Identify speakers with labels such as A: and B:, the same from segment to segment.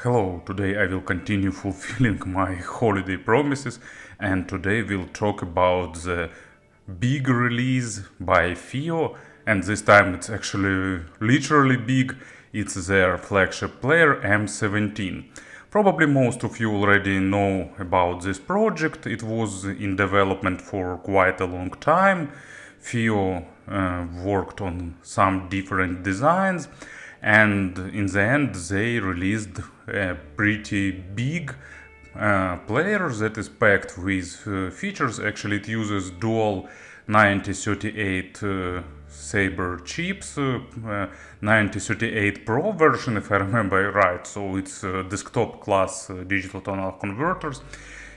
A: Hello, today I will continue fulfilling my holiday promises, and today we'll talk about the big release by FiiO, and this time it's actually literally big. It's their flagship player M17. Probably most of you already know about this project. It was in development for quite a long time. FiiO worked on some different designs, and in the end they released a pretty big player that is packed with features. Actually, it uses dual 9038 Saber chips, 9038 Pro version if I remember right, so it's desktop class digital tonal converters.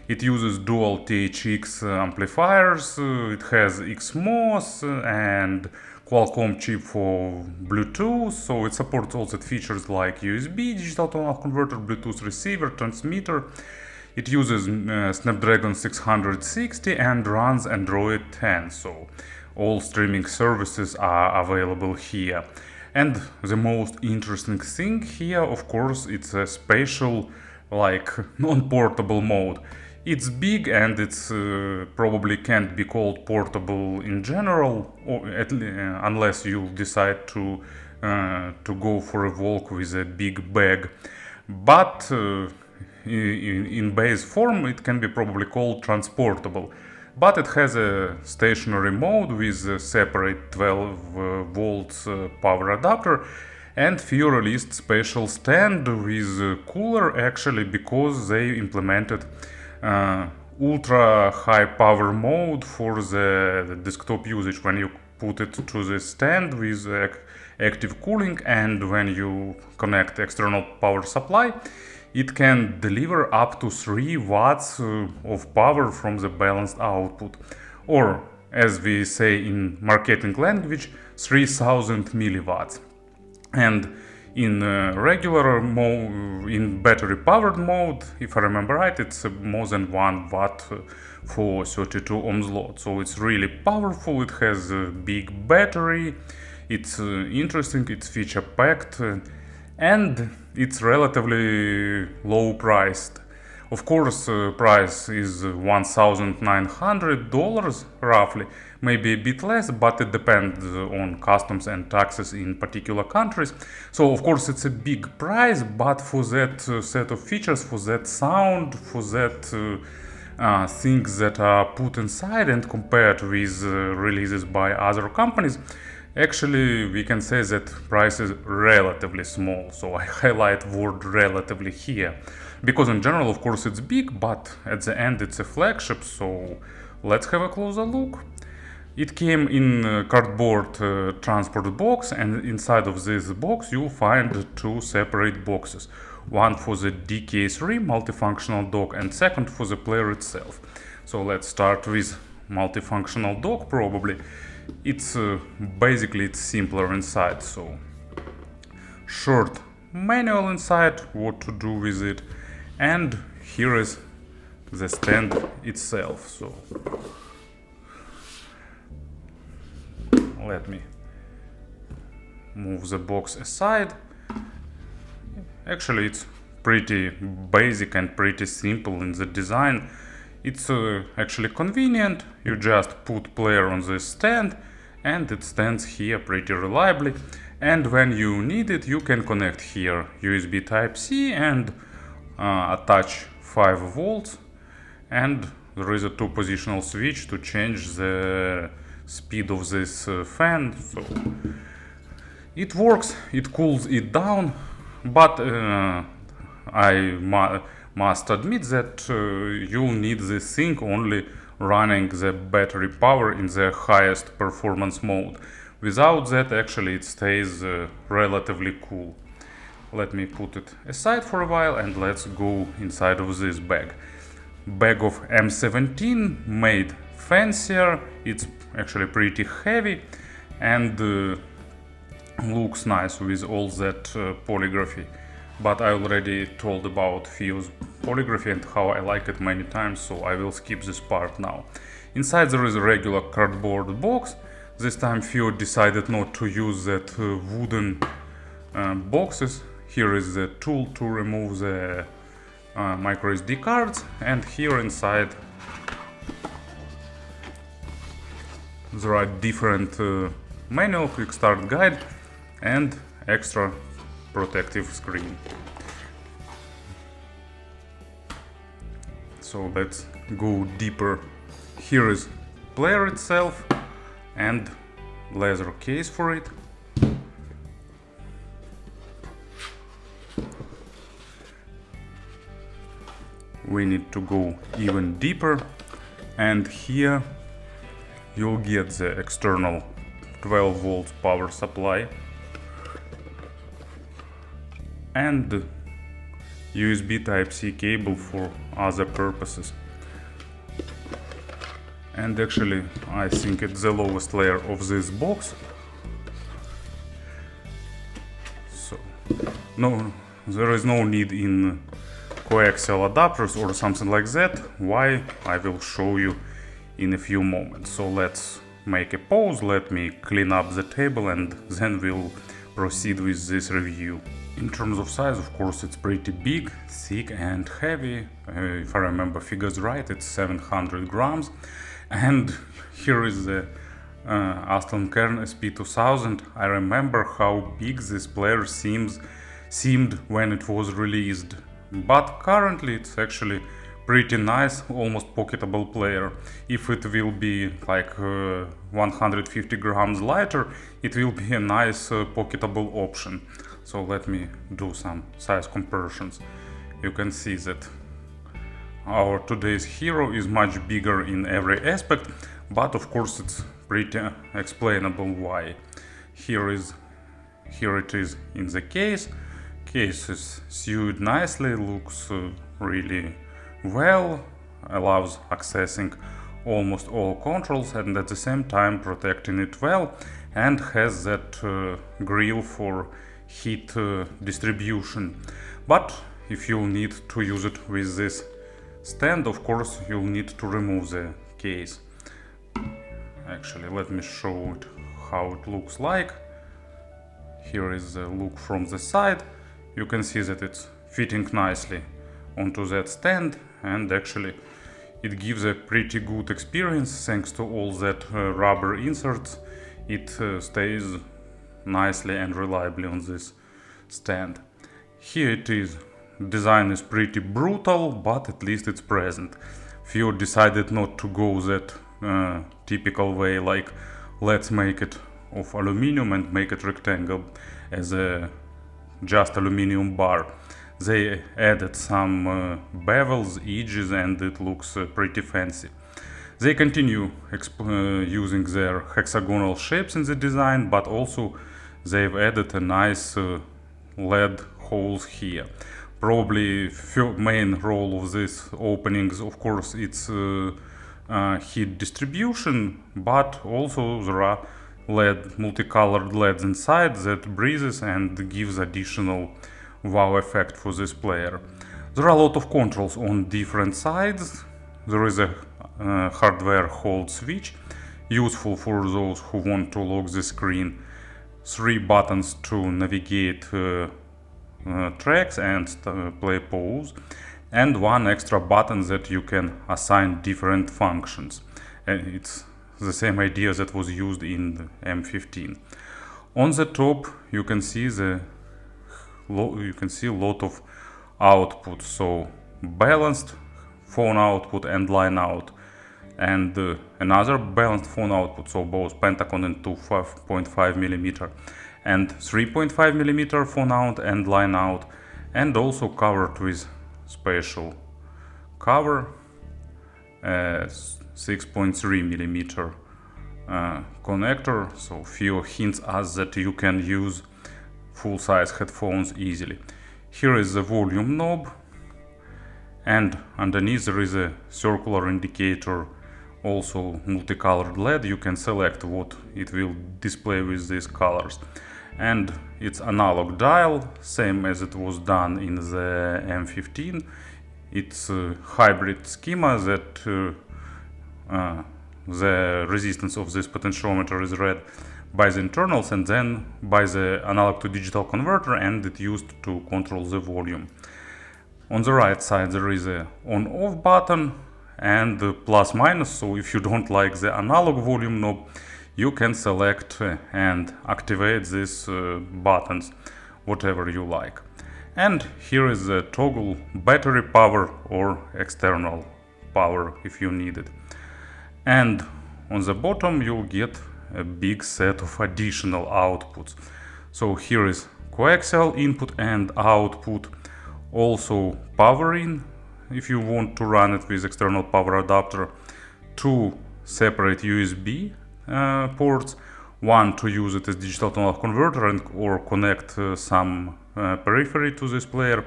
A: It uses dual THX amplifiers, it has XMOS and Qualcomm chip for Bluetooth, so it supports all the features like USB, digital tonal converter, Bluetooth receiver, transmitter. It uses Snapdragon 660 and runs Android 10, so all streaming services are available here. And the most interesting thing here, of course, it's a special, like, non-portable mode. It's big and it's probably can't be called portable in general, or unless you decide to go for a walk with a big bag. But in base form, it can be probably called transportable. But it has a stationary mode with a separate 12 volts power adapter, and FiiO released special stand with cooler actually because they implemented ultra high power mode for the desktop usage when you put it to the stand with active cooling, and when you connect external power supply, it can deliver up to 3 watts of power from the balanced output, or as we say in marketing language, 3000 milliwatts. And in regular mode, in battery powered mode, if I remember right, it's more than 1 watt for 32 ohms load. So it's really powerful, it has a big battery, it's interesting, it's feature packed, and it's relatively low priced. Of course, price is $1,900 roughly, maybe a bit less, but it depends on customs and taxes in particular countries. So of course it's a big price, but for that set of features, for that sound, for that things that are put inside and compared with releases by other companies, actually we can say that price is relatively small. So I highlight word relatively here, because in general of course it's big, but at the end it's a flagship. So let's have a closer look. It came in a cardboard transport box, and inside of this box you'll find 2 separate boxes. One for the DK3 multifunctional dock and second for the player itself. So let's start with multifunctional dock probably. It's basically it's simpler inside, so short manual inside, what to do with it, and here is the stand itself. So let me move the box aside. Actually it's pretty basic and pretty simple in the design. It's actually convenient. You just put player on the stand and it stands here pretty reliably, and when you need it you can connect here USB Type-C and attach 5 volts, and there is a 2-positional switch to change the speed of this fan. So it works, it cools it down, but I must admit that you'll need this thing only running the battery power in the highest performance mode. Without that actually it stays relatively cool. Let me put it aside for a while and let's go inside of this bag. Bag of M17, made fancier, it's actually pretty heavy and looks nice with all that polygraphy. But I already told about FiiO's polygraphy and how I like it many times, so I will skip this part now. Inside there is a regular cardboard box. This time FiiO decided not to use that wooden boxes. here is the tool to remove the micro SD cards, and here inside there are different manual, quick start guide and extra protective screen. So let's go deeper. Here is player itself and leather case for it. We need to go even deeper, and here you'll get the external 12 volts power supply and USB Type-C cable for other purposes. And actually I think it's the lowest layer of this box. So no, there is no need in coaxial adapters or something like that. Why? I will show you in a few moments. So let's make a pause, let me clean up the table, and then we'll proceed with this review. In terms of size, of course, it's pretty big, thick and heavy. If I remember figures right, it's 700 grams. And here is the Aston Kern SP2000. I remember how big this player seemed when it was released. But currently it's actually pretty nice, almost pocketable player. If it will be like 150 grams lighter, it will be a nice pocketable option. So let me do some size comparisons. You can see that our today's hero is much bigger in every aspect, but of course it's pretty explainable why. Here it is in the case. Case is sewed nicely, looks really well, allows accessing almost all controls and at the same time protecting it well, and has that grill for heat distribution. But if you need to use it with this stand, of course you'll need to remove the case. Actually, let me show it how it looks like. Here is the look from the side. You can see that it's fitting nicely onto that stand, and actually it gives a pretty good experience thanks to all that rubber inserts. It stays nicely and reliably on this stand. Here it is. Design is pretty brutal, but at least it's present. FiiO decided not to go that typical way, like let's make it of aluminum and make it rectangle as a just aluminum bar. They added some bevels, edges, and it looks pretty fancy. They continue using their hexagonal shapes in the design, but also they've added a nice LED holes here. Probably main role of these openings, of course, it's heat distribution, but also there are multicolored LEDs inside that breathes and gives additional wow effect for this player. There are a lot of controls on different sides. There is a hardware hold switch, useful for those who want to lock the screen. 3 buttons to navigate tracks and play pause, and 1 extra button that you can assign different functions. And it's the same idea that was used in the M15. On the top you can see a lot of output, so balanced phone output and line out, and another balanced phone output, so both Pentagon and 2.5mm and 3.5mm phone out and line out, and also covered with special cover, 6.3mm connector. So FiiO hints us that you can use full-size headphones easily. Here is the volume knob, and underneath there is a circular indicator, also multicolored LED. You can select what it will display with these colors, and it's analog dial, same as it was done in the M15. It's a hybrid schema that the resistance of this potentiometer is red, by the internals and then by the analog to digital converter, and it used to control the volume. On the right side there is a on-off button and the plus minus, so if you don't like the analog volume knob, you can select and activate these buttons, whatever you like. And here is the toggle battery power or external power if you need it. And on the bottom you'll get a big set of additional outputs. So here is coaxial input and output, also power in if you want to run it with external power adapter, 2 separate USB ports, one to use it as digital to analog converter and or connect some periphery to this player.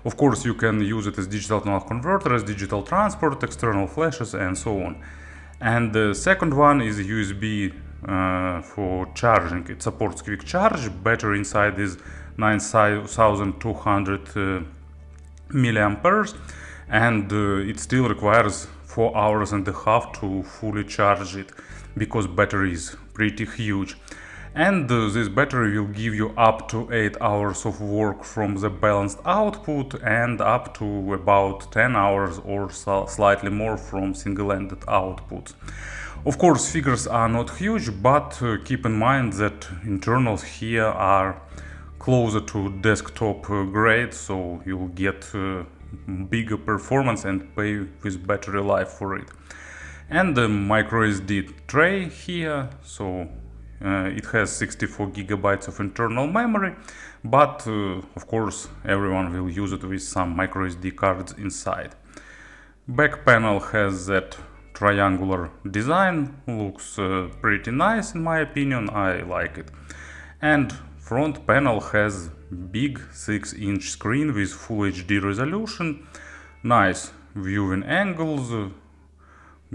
A: Of course you can use it as digital to analog converter, as digital transport, external flashes and so on. And the second one is USB for charging. It supports quick charge, battery inside is 9200 milliamperes, and it still requires 4 hours and a half to fully charge it, because battery is pretty huge. And this battery will give you up to 8 hours of work from the balanced output and up to about 10 hours or slightly more from single-ended outputs. Of course, figures are not huge, but keep in mind that internals here are closer to desktop grade, so you'll get bigger performance and pay with battery life for it. And the micro SD tray here, so it has 64 gigabytes of internal memory, but of course everyone will use it with some micro SD cards inside. Back panel has that triangular design, looks pretty nice in my opinion, I like it. And front panel has big 6-inch screen with Full HD resolution, nice viewing angles,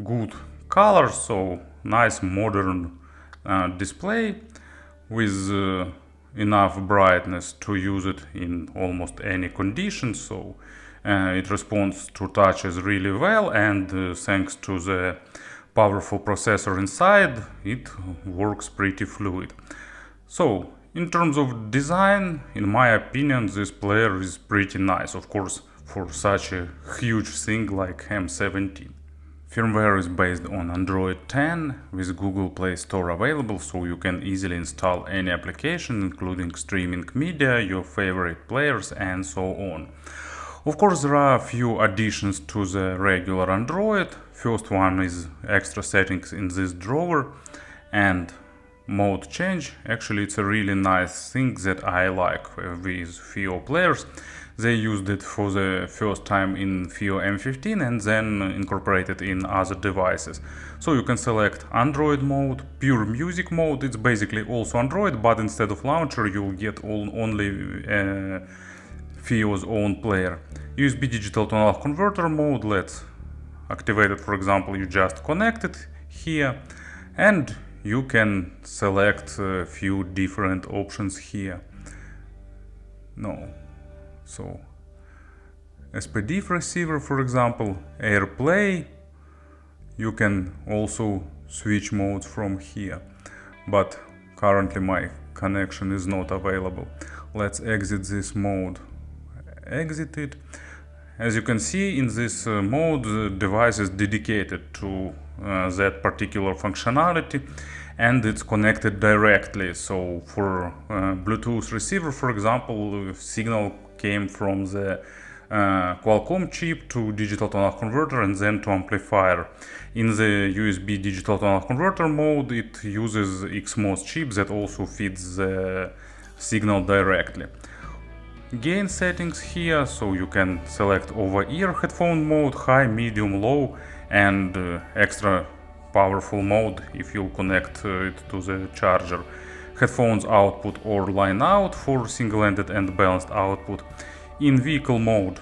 A: good colors, so nice modern display with enough brightness to use it in almost any condition, so it responds to touches really well, and thanks to the powerful processor inside, it works pretty fluid. So in terms of design, in my opinion, this player is pretty nice, of course, for such a huge thing like M17. Firmware is based on Android 10 with Google Play Store available, so you can easily install any application, including streaming media, your favorite players and so on. Of course, there are a few additions to the regular Android. First one is extra settings in this drawer and mode change. Actually, it's a really nice thing that I like with FiiO players. They used it for the first time in FiiO M15 and then incorporated in other devices. So you can select Android mode, pure music mode. It's basically also Android, but instead of launcher you'll get only FiiO's own player. USB digital to analog converter mode, let's activate it. For example, you just connect it here and you can select a few different options here. So SPDIF receiver, for example, AirPlay, you can also switch modes from here, but currently my connection is not available. Let's exit this mode. Exit it. As you can see, in this mode the device is dedicated to that particular functionality and it's connected directly. So for Bluetooth receiver, for example, signal came from the Qualcomm chip to digital to analog converter and then to amplifier. In the USB digital to analog converter mode, it uses XMOS chip that also feeds the signal directly. Gain settings here, so you can select over-ear headphone mode, high, medium, low, and extra powerful mode if you connect it to the charger. Headphones output or line out for single-ended and balanced output. In vehicle mode,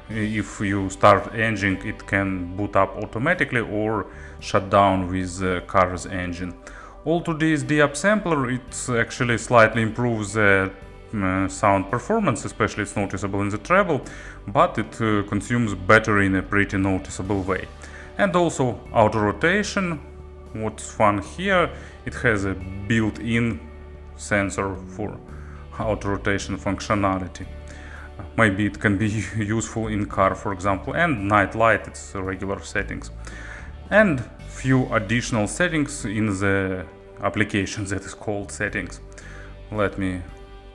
A: if you start engine, it can boot up automatically or shut down with the car's engine. Auto DSD upsampler, it actually slightly improves the sound performance, especially it's noticeable in the treble, but it consumes battery in a pretty noticeable way. And also auto rotation, what's fun here, it has a built-in sensor for auto rotation functionality. Maybe it can be useful in car, for example, and night light, it's regular settings. And few additional settings in the application that is called settings. Let me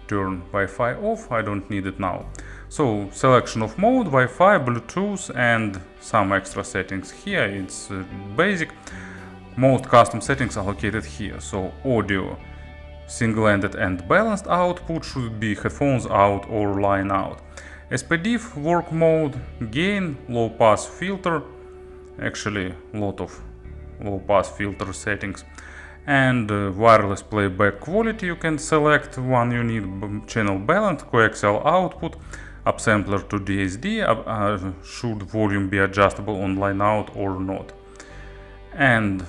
A: turn Wi-Fi off, I don't need it now. So selection of mode, Wi-Fi, Bluetooth, and some extra settings here. It's basic. Most custom settings are located here. So audio, single-ended and balanced output should be headphones out or line out. SPDIF work mode, gain, low pass filter, actually a lot of low pass filter settings, and wireless playback quality you can select one you need, channel balance, coaxial output, upsampler to DSD, should volume be adjustable on line out or not, and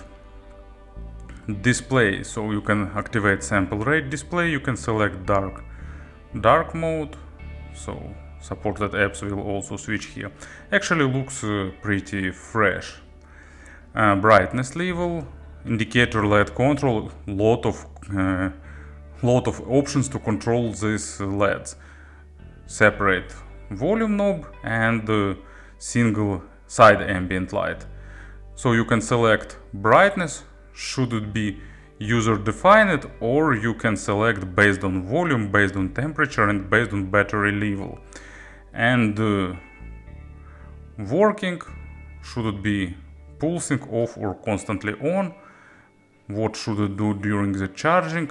A: display, so you can activate sample rate display, you can select dark mode, so supported apps will also switch here. Actually looks pretty fresh. Brightness level, indicator LED control, lot of options to control these LEDs. Separate volume knob and single side ambient light. So you can select brightness, should it be user defined, or you can select based on volume, based on temperature, and based on battery level. And working, should it be pulsing off or constantly on, what should it do during the charging,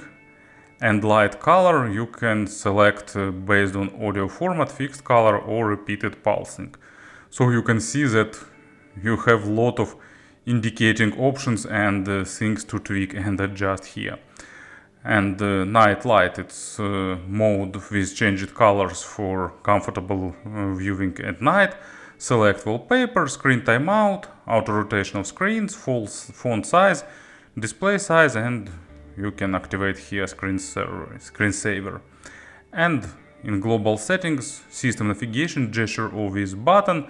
A: and light color you can select based on audio format, fixed color or repeated pulsing. So you can see that you have a lot of indicating options and things to tweak and adjust here. And night light, it's mode with changed colors for comfortable viewing at night. Select wallpaper, screen timeout, auto rotation of screens, font size, display size, and you can activate here screensaver. And in global settings, system navigation, gesture or with button,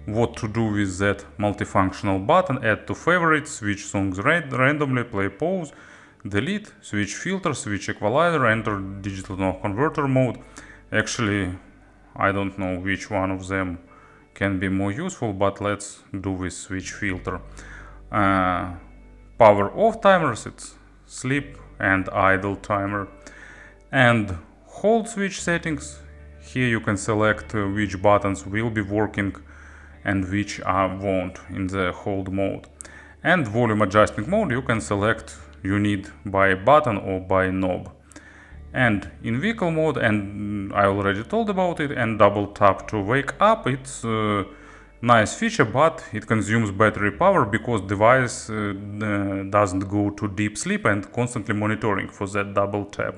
A: what to do with that multifunctional button, add to favorites, switch songs randomly, play pause, delete, switch filter, switch equalizer, enter digital to converter mode. Actually, I don't know which one of them can be more useful, but let's do with switch filter. Power off timers, it's sleep and idle timer. And hold switch settings, here you can select which buttons will be working and which won't in the hold mode. And volume adjusting mode you can select you need by button or by knob. And in vehicle mode, and I already told about it, and double tap to wake up, it's a nice feature, but it consumes battery power because device doesn't go to deep sleep and constantly monitoring for that double tap.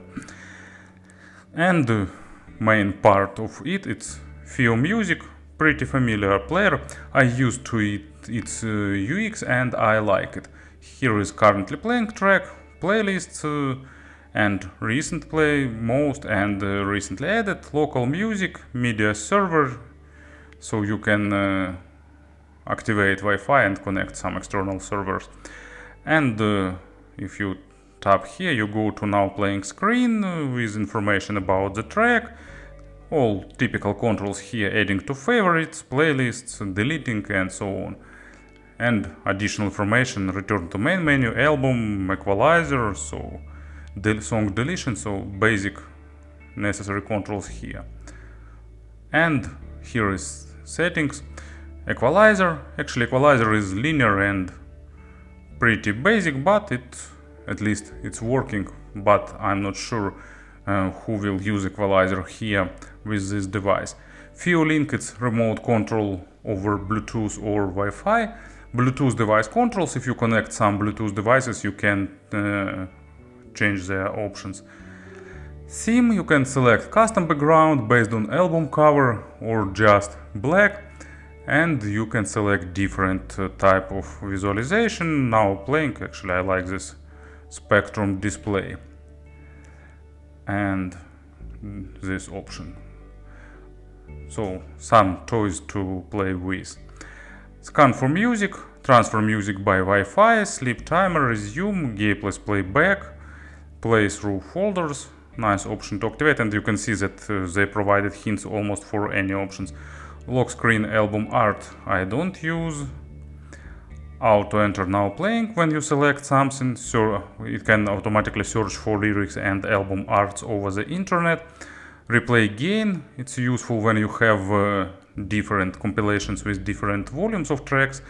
A: And the main part of it's FiiO Music, pretty familiar player. I used to its UX and I like it. Here is currently playing track, playlists, and recent play, most and recently added, local music, media server, so you can activate Wi-Fi and connect some external servers. And if you tap here, you go to now playing screen with information about the track, all typical controls here, adding to favorites, playlists, deleting, and so on. And additional information, return to main menu, album, equalizer, so song deletion, so basic necessary controls here. And here is settings, equalizer. Actually equalizer is linear and pretty basic, but at least it's working, but I'm not sure who will use equalizer here with this device. FiiO Link, it's remote control over Bluetooth or Wi-Fi. Bluetooth device controls, if you connect some Bluetooth devices you can change their options. Theme, you can select custom background based on album cover or just black, and you can select different type of visualization. Now playing, actually I like this spectrum display and this option, so some toys to play with. Scan for music, transfer music by Wi-Fi, sleep timer, resume, gapless playback, play through folders. Nice option to activate, and you can see that they provided hints almost for any options. Lock screen album art I don't use. Auto enter now playing. When you select something, so it can automatically search for lyrics and album arts over the internet. Replay gain, it's useful when you have different compilations with different volumes of tracks.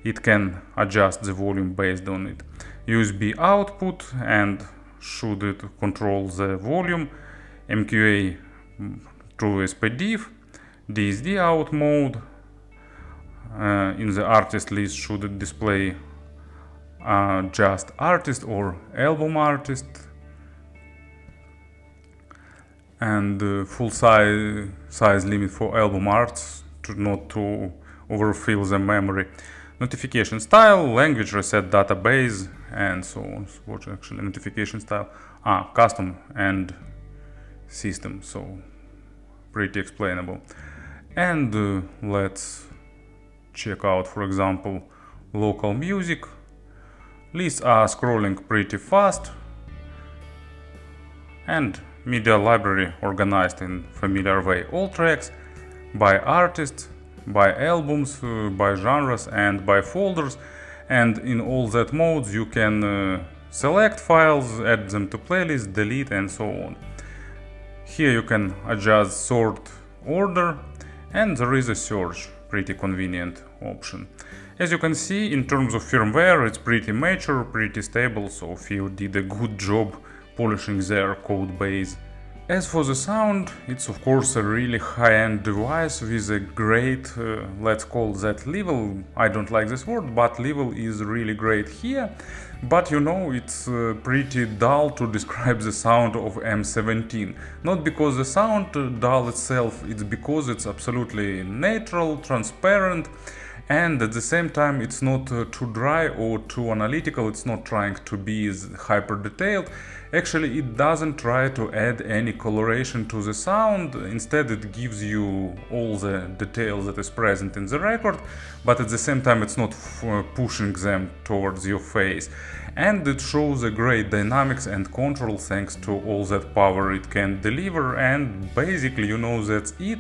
A: It can adjust the volume based on it. USB output, and should it control the volume. MQA through SPDIF. DSD out mode. In the artist list, should it display just artist or album artist. And full size limit for album arts not to overfill the memory. Notification style, language reset database, and so on. What actually notification style? Custom and system, so pretty explainable. And let's check out, for example, local music. Lists are scrolling pretty fast, and media library organized in familiar way. All tracks by artists, by albums, by genres, and by folders. And in all that modes you can select files, add them to playlist, delete, and so on. Here you can adjust sort order, and there is a search, pretty convenient option. As you can see, in terms of firmware, it's pretty mature, pretty stable, so FiiO did a good job polishing their code base. As for the sound, it's of course a really high-end device with a great, let's call that level. I don't like this word, but level is really great here. But you know, it's pretty dull to describe the sound of M17. Not because the sound dull itself, it's because it's absolutely natural, transparent, and at the same time it's not too dry or too analytical. It's not trying to be hyper detailed. Actually, it doesn't try to add any coloration to the sound. Instead, it gives you all the details that is present in the record, but at the same time it's not pushing them towards your face. And it shows a great dynamics and control thanks to all that power it can deliver. And basically, you know, that's it.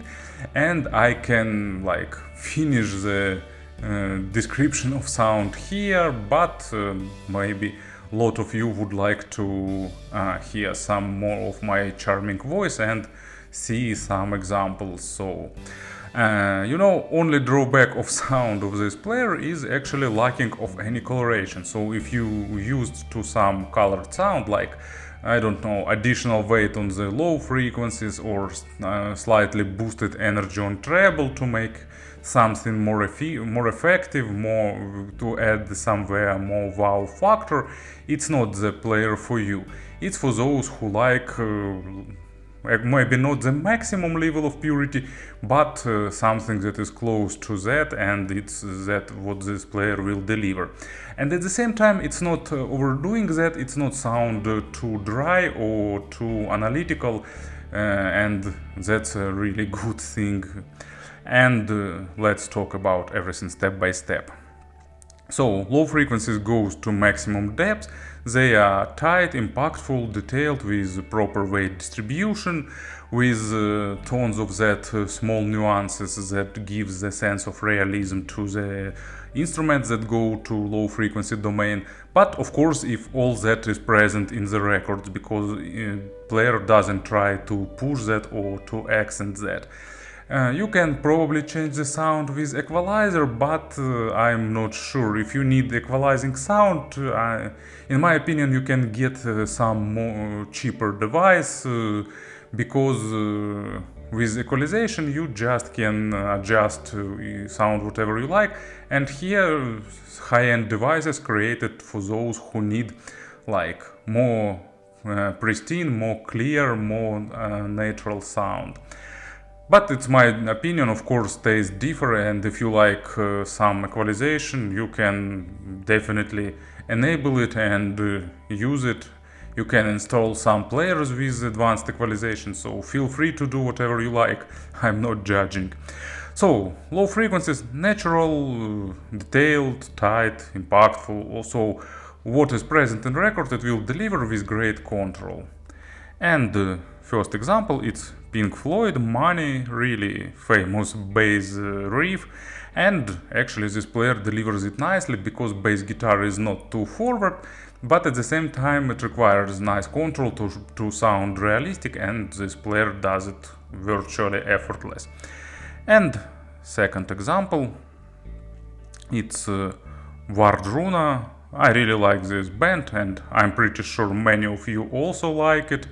A: And I can like finish the description of sound here, but maybe a lot of you would like to hear some more of my charming voice and see some examples. So you know, only drawback of sound of this player is actually lacking of any coloration. So if you used to some colored sound, like I don't know, additional weight on the low frequencies or slightly boosted energy on treble to make something more effective, more to add somewhere more wow factor, it's not the player for you. It's for those who like maybe not the maximum level of purity, but something that is close to that, and it's that what this player will deliver. And at the same time, it's not overdoing that, it's not sound too dry or too analytical, and that's a really good thing. And let's talk about everything step by step. So low frequencies goes to maximum depth. They are tight, impactful, detailed, with proper weight distribution, with tons of that small nuances that gives the sense of realism to the instruments that go to low frequency domain. But of course, if all that is present in the records, because player doesn't try to push that or to accent that. You can probably change the sound with equalizer, but I'm not sure. If you need equalizing sound, in my opinion, you can get some more cheaper device, because with equalization you just can adjust sound whatever you like. And here, high-end devices created for those who need like more pristine, more clear, more natural sound. But it's my opinion, of course, tastes differ, and if you like some equalization, you can definitely enable it and use it. You can install some players with advanced equalization, so feel free to do whatever you like. I'm not judging. So, low frequencies, natural, detailed, tight, impactful. Also, what is present in record it will deliver with great control. And first example, it's Pink Floyd Money, really famous bass riff. And actually this player delivers it nicely because bass guitar is not too forward, but at the same time it requires nice control to sound realistic, and this player does it virtually effortless. And second example, it's Wardruna. I really like this band, and I'm pretty sure many of you also like it.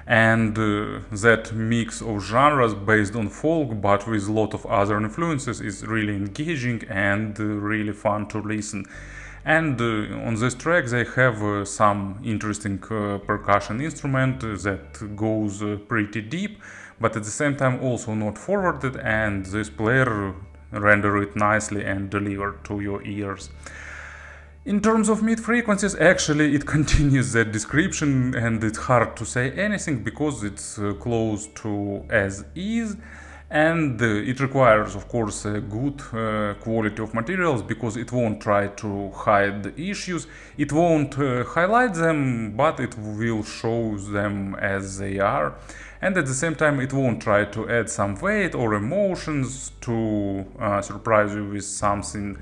A: And that mix of genres based on folk but with a lot of other influences is really engaging and really fun to listen. And on this track they have some interesting percussion instrument that goes pretty deep, but at the same time also not forwarded, and this player render it nicely and deliver to your ears. In terms of mid frequencies, actually it continues that description, and it's hard to say anything because it's close to as is, and it requires of course a good quality of materials because it won't try to hide the issues, it won't highlight them, but it will show them as they are, and at the same time it won't try to add some weight or emotions to surprise you with something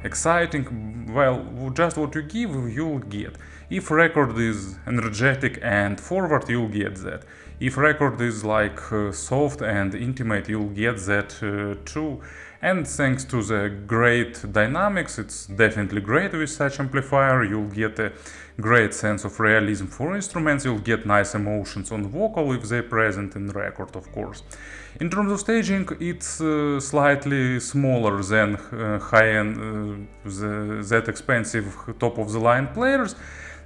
A: exciting. Well, just what you give, you'll get. If record is energetic and forward, you'll get that. If record is like soft and intimate, you'll get that too. And thanks to the great dynamics, it's definitely great with such amplifier. You'll get a great sense of realism for instruments. You'll get nice emotions on vocal if they're present in record, of course. In terms of staging, it's slightly smaller than high-end, that expensive top-of-the-line players,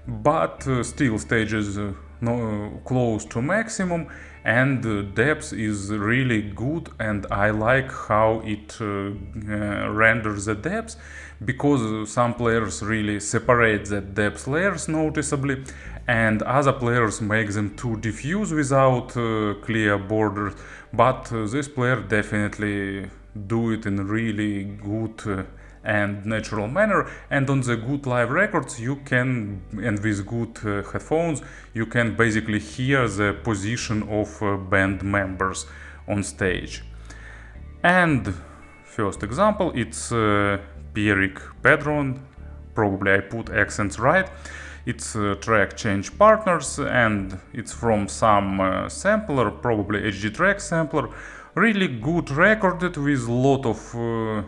A: but still stages close to maximum, and depth is really good, and I like how it renders the depth, because some players really separate the depth layers noticeably, and other players make them too diffuse without clear borders, but this player definitely do it in a really good and natural manner, and on the good live records you can, and with good headphones, you can basically hear the position of band members on stage. And first example, it's Pierrick Pédron, probably I put accents right. It's track change partners, and it's from some sampler, probably HD track sampler. Really good recorded with a lot of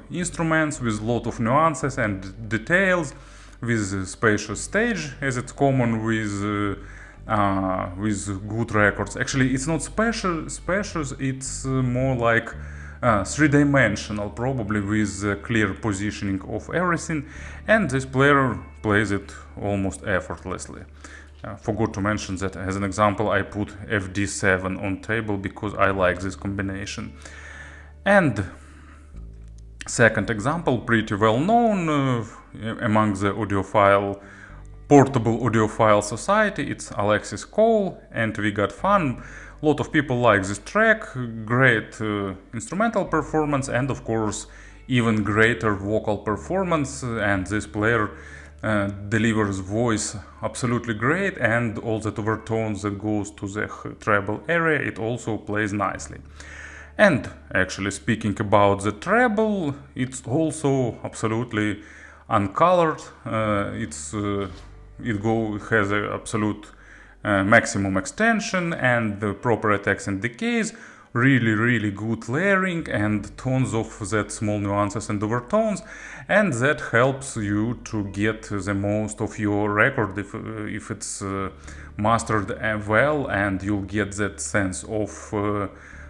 A: instruments, with a lot of nuances and details, with spacious stage, as it's common with good records. Actually, it's not spacious, it's more like three-dimensional, probably with clear positioning of everything, and this player plays it almost effortlessly. Forgot to mention that as an example I put FD7 on table because I like this combination. And second example, pretty well known among the portable audiophile society, it's Alexis Cole, and we got fun. A lot of people like this track, great instrumental performance, and of course even greater vocal performance, and this player delivers voice absolutely great, and all that overtones that goes to the treble area, it also plays nicely. And actually speaking about the treble, it's also absolutely uncolored. It has an absolute maximum extension and the proper attacks and decays. Really good layering and tons of that small nuances and overtones, and that helps you to get the most of your record if it's mastered well, and you'll get that sense of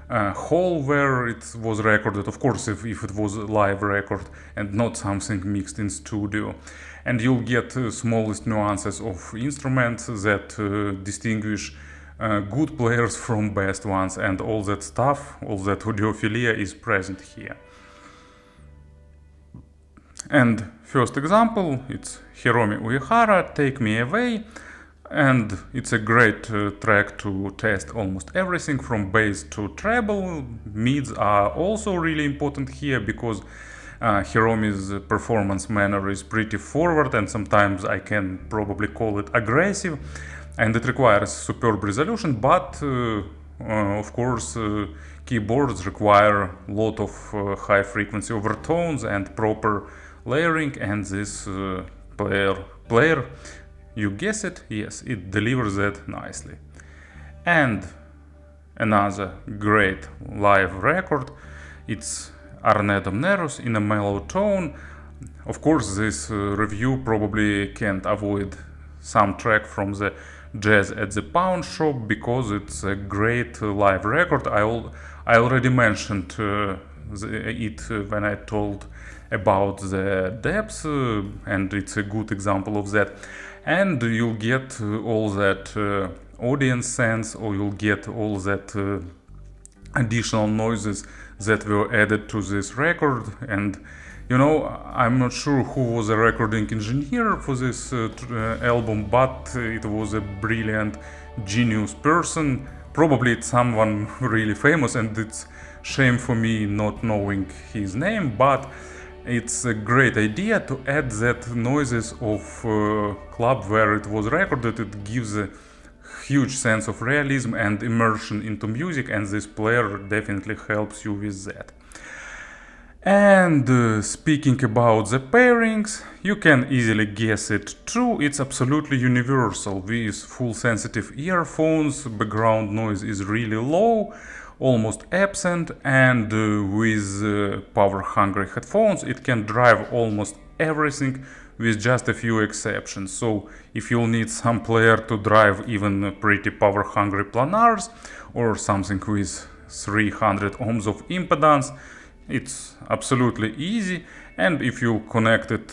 A: whole where it was recorded, of course if it was a live record and not something mixed in studio, and you'll get smallest nuances of instruments that distinguish good players from best ones, and all that stuff, all that audiophilia is present here. And first example, it's Hiromi Uehara, Take Me Away. and it's a great track to test almost everything from bass to treble. Mids are also really important here because Hiromi's performance manner is pretty forward, and sometimes I can probably call it aggressive, and it requires superb resolution, but of course keyboards require a lot of high frequency overtones and proper layering, and this player, you guess it, yes, it delivers that nicely. And another great live record, it's Arne Domnérus in a mellow tone. Of course, this review probably can't avoid some track from the Jazz at the Pawnshop because it's a great live record. I already mentioned it when I told about the depth, and it's a good example of that. And you'll get all that audience sense, or you'll get all that additional noises that were added to this record. And you know, I'm not sure who was the recording engineer for this album, but it was a brilliant, genius person. Probably it's someone really famous, and it's shame for me not knowing his name, but it's a great idea to add that noises of club where it was recorded. It gives a huge sense of realism and immersion into music, and this player definitely helps you with that. And speaking about the pairings, you can easily guess it too. It's absolutely universal. With full sensitive earphones, background noise is really low, almost absent, and with power-hungry headphones, it can drive almost everything with just a few exceptions. So if you'll need some player to drive even pretty power-hungry planars or something with 300 ohms of impedance, it's absolutely easy. And if you connect it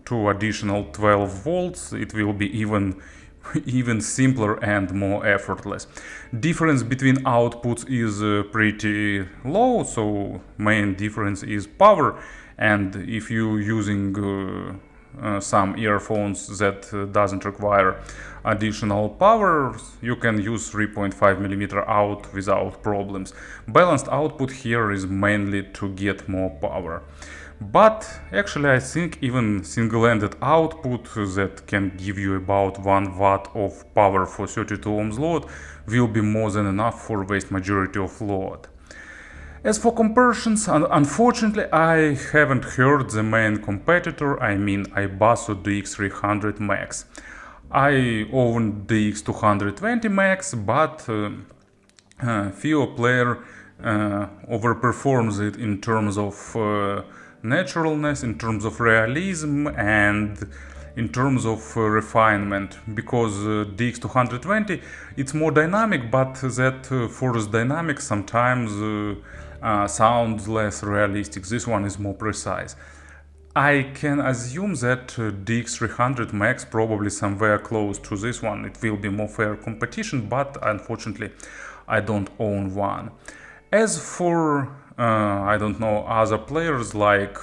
A: to additional 12 volts, it will be even simpler and more effortless. Difference between outputs is pretty low, so main difference is power. And if you're using some earphones that doesn't require additional power, you can use 3.5mm out without problems. Balanced output here is mainly to get more power. But actually I think even single-ended output that can give you about 1 watt of power for 32 ohms load will be more than enough for vast majority of load. As for comparisons, unfortunately I haven't heard the main competitor, I mean Ibasso DX300 Max. I own DX220 Max, but FiiO player overperforms it in terms of naturalness, in terms of realism, and in terms of refinement, because DX220 it's more dynamic, but that force dynamic sometimes sounds less realistic. This one is more precise. I can assume that DX300 Max probably somewhere close to this one. It will be more fair competition, but unfortunately I don't own one. As for I don't know, other players like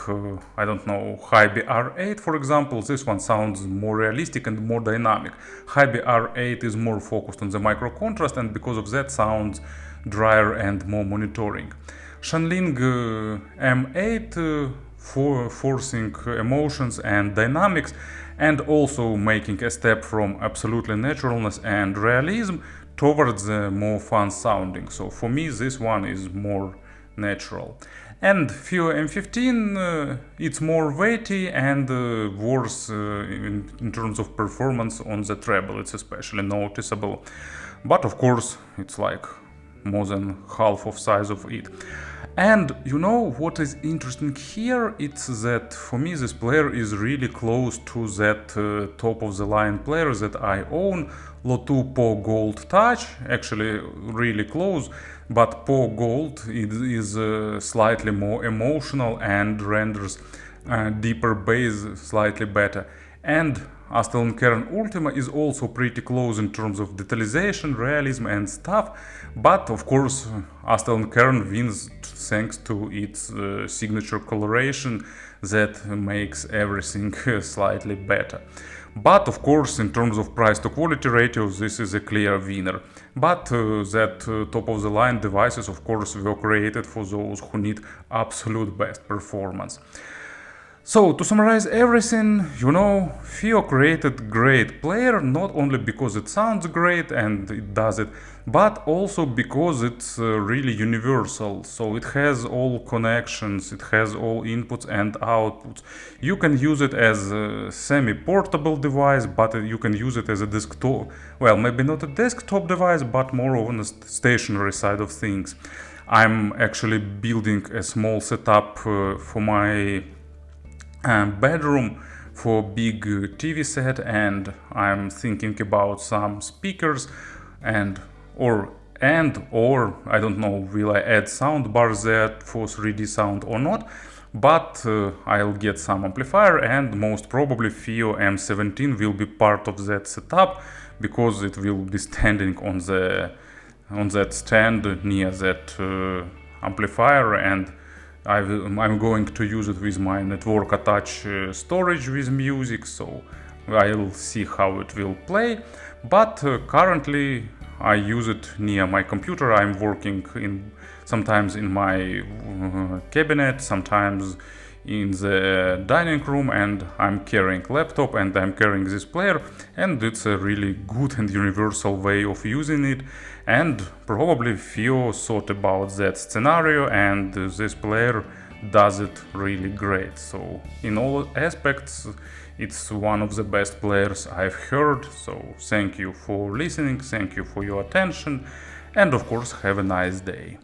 A: I don't know, Hiromi R8 for example, this one sounds more realistic and more dynamic. Hiromi R8 is more focused on the micro contrast, and because of that sounds drier and more monitoring. Shanling M8 for forcing emotions and dynamics, and also making a step from absolutely naturalness and realism towards more fun sounding. So for me this one is more natural. And FiiO M17 it's more weighty and worse in terms of performance on the treble. It's especially noticeable, but of course it's like more than half of size of it. And you know what is interesting here? It's that for me this player is really close to that top of the line player that I own, Lotu Po Gold Touch, actually really close, but Po Gold is slightly more emotional and renders deeper bass slightly better. And Kern Ultima is also pretty close in terms of detalization, realism and stuff, but of course Kern wins thanks to its signature coloration that makes everything slightly better. But of course, in terms of price to quality ratio, this is a clear winner. But that top of the line devices, of course, were created for those who need absolute best performance. So, to summarize everything, FiiO created great player not only because it sounds great and it does it, but also because it's really universal. So it has all connections, it has all inputs and outputs. You can use it as a semi-portable device, but you can use it as a desktop, well, maybe not a desktop device, but more on the stationary side of things. I'm actually building a small setup for my bedroom for big TV set, and I'm thinking about some speakers or I don't know, will I add sound bars there for 3D sound or not, but I'll get some amplifier, and most probably FiiO M17 will be part of that setup because it will be standing on that stand near that amplifier, and I'm going to use it with my network attached storage with music, so I'll see how it will play. But currently I use it near my computer. I'm working sometimes in my cabinet, sometimes in the dining room, and I'm carrying laptop and I'm carrying this player, and it's a really good and universal way of using it. And probably FiiO thought about that scenario, and this player does it really great. So in all aspects, it's one of the best players I've heard. So thank you for listening, thank you for your attention, and of course have a nice day.